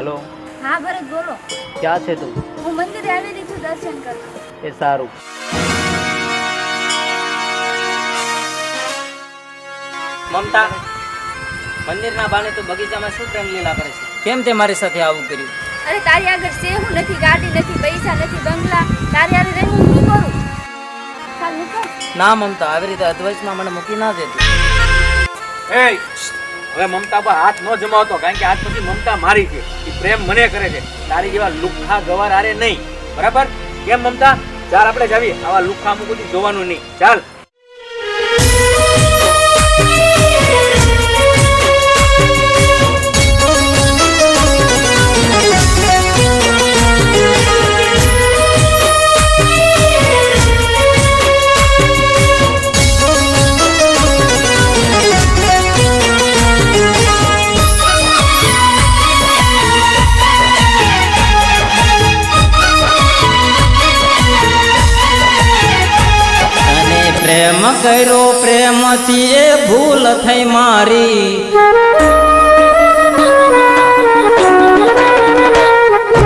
Hello. हाँ भरत बोलो। क्या छे तू? હું મંદિરે આવેલી છું દર્શન કરવા. એ સારું. મમતા, મંદિરના બાને તું બગીચામાં શું પ્રેમ લીલા કરે છે? કેમ તે મારી સાથે આવું કર્યું? અરે તારી આગળ સેવું નથી, ગાડી નથી, પૈસા નથી, બંગલા, તારી આગળ રહી હું શું કરું? ચાલ નીકળ. ના મમતા, આવી રીતે અદ્વૈતમાં મને મૂકી ના દેતી. એ હવે મમતા પર હાથ ન જમાવતો, કારણ કે આજ પછી મમતા મારી છે. એ પ્રેમ મને કરે છે, તારી જેવા લુખ્ખા ગવાર આરે નહીં. બરાબર? કેમ મમતા? ચાલ આપણે જાવી. આવા લુખ્ખા મુકુથી જોવાનું નહીં. ચાલ. પ્રેમ કર્યો પ્રેમથી એ ભૂલ થઈ મારી.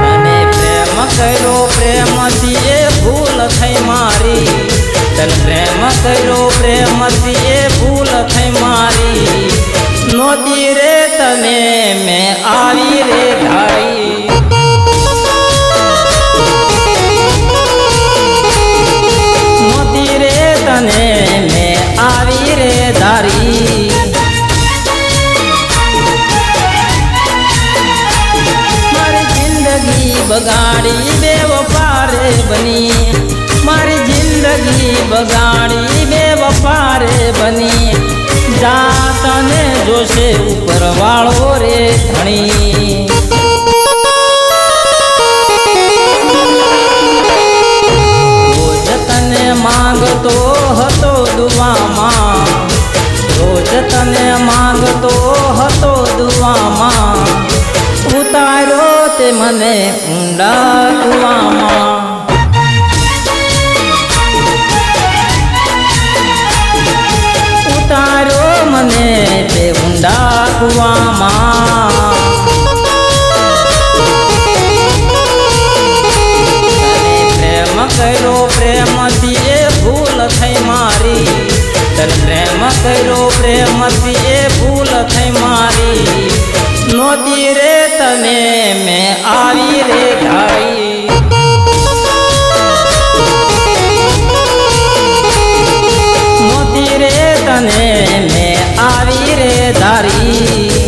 અને પ્રેમ કર્યો પ્રેમથી એ ભૂલ થઈ મારી. તન પ્રેમ કર્યો પ્રેમથી એ ભૂલ થઈ મારી. નોતી રે તને મેં આવી રે ધારી. તને મેં આવી રે ધારી. મારી જિંદગી બગાડી બેવફા રે બની. મારી જિંદગી બગાડી બેવફા રે બની. જા તને જોશે ઉપર વાળો રે ધણી. માંગતો હતો દુવામાં, રોજ તને માંગતો હતો દુવામાં. ઉતાર્યો તે મને ઊંડા કુવામાં. ઉતાર્યો મને તે ઊંડા કુવામાં. પ્રેમ કર્યો પ્રેમથી એ ભૂલ થઈ મારી. તન પ્રેમ કર્યો પ્રેમથી એ ભૂલ થઈ મારી. નોતી રે તને મેં આવી રે ધારી. નોતી રે તને મેં આવી રે ધારી.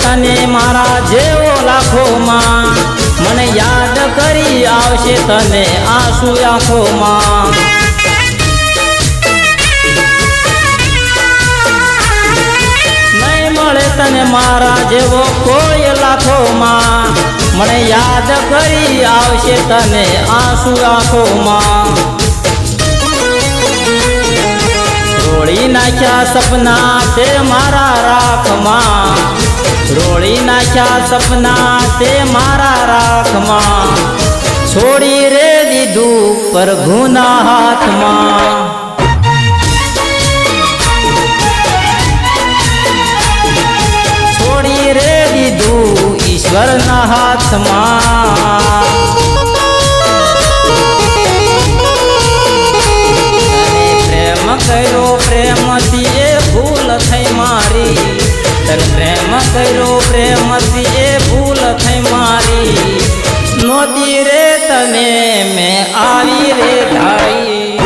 તને મારા જેવો લાખોમાં મને યાદ કરી આવશે તને આંસુ આંખોમાં. નહીં મળે તને મારા જેવો કોઈ લાખોમાં મને યાદ કરી આવશે તને આંસુ આંખોમાં. રોળી નાખ્યા સપના તે મારા રાખમાં. રોળી નાખ્યા સપના તે મારા રાખમાં. છોડી રે દીધું પર ગુના હાથમાં. છોડી રે દીધું ઈશ્વરના હાથમાં. પ્રેમ કર્યો પ્રેમથી એ ભૂલ થઈ મારી. તન પ્રેમ કર્યો પ્રેમથી એ ભૂલ થઈ મારી. નોતી રે તને મેં આવી રે ધારી.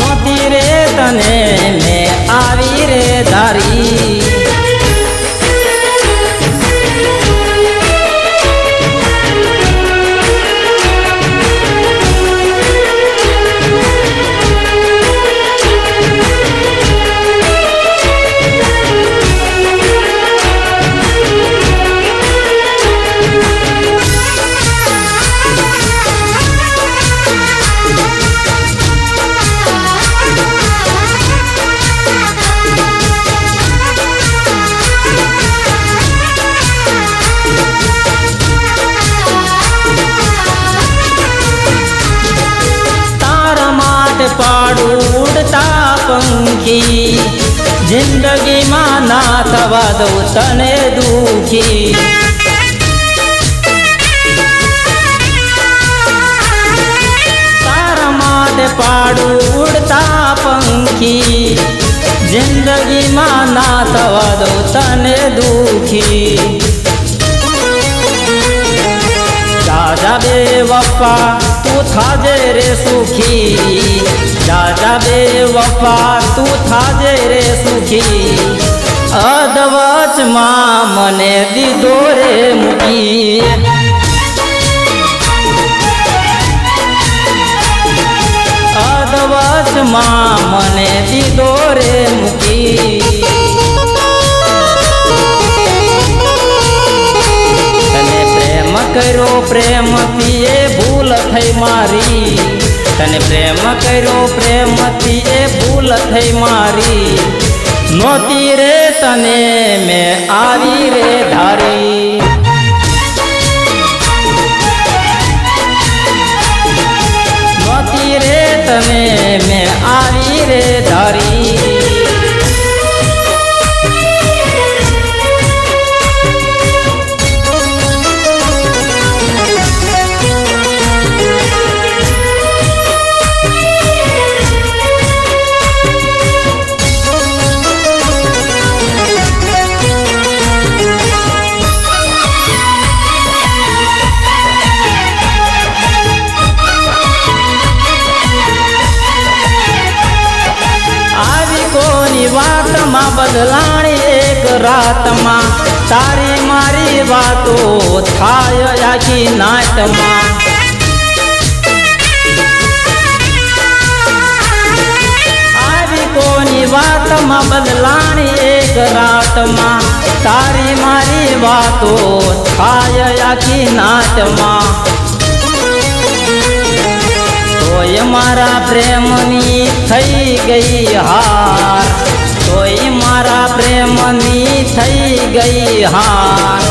નોતી રે તને મેં આવી રે ધારી. જિંદગીમાં ના થવા દઉં તને દુખી તારા માટે પાડું ઉડતા પંખી જિંદગીમાં ના થવા દઉં તને દુખી દાદા બે વફા તું થાજે રે સુખી દાદા બે વફા તું થાજે રે સુખી અધવચમાં મને દીધો રે મૂકી અધવચમાં મને દીધો રે મૂકી તને પ્રેમ કર્યો પ્રેમથી એ ભૂલ થઈ મારી તને પ્રેમ કર્યો પ્રેમથી એ ભૂલ થઈ મારી નહોતી રે તને મેં આવી રે ધારી નહોતી રે તને મેં આવી રે ધારી વાતમાં બદલાણી એક રાતમાં તારી મારી વાતો થાય આખી નાટમાં આવી કોની વાતમાં બદલાણી એક રાતમાં તારી મારી વાતો થાય આખી નાટમાં તોય મારા પ્રેમની થઈ ગઈ હાર તોય મારા પ્રેમની થઈ ગઈ હાર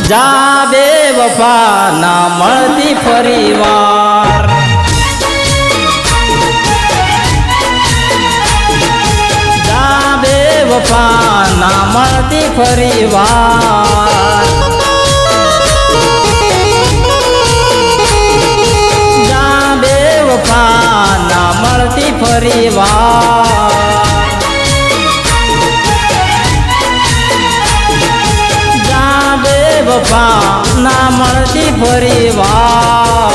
જા બે વફા ના મળતી ફરીવાર જા બે વફા ના મળતી ફરીવાર જા બે વફા ના મળતી ફરીવાર વફા ના મળતી ફરીવાર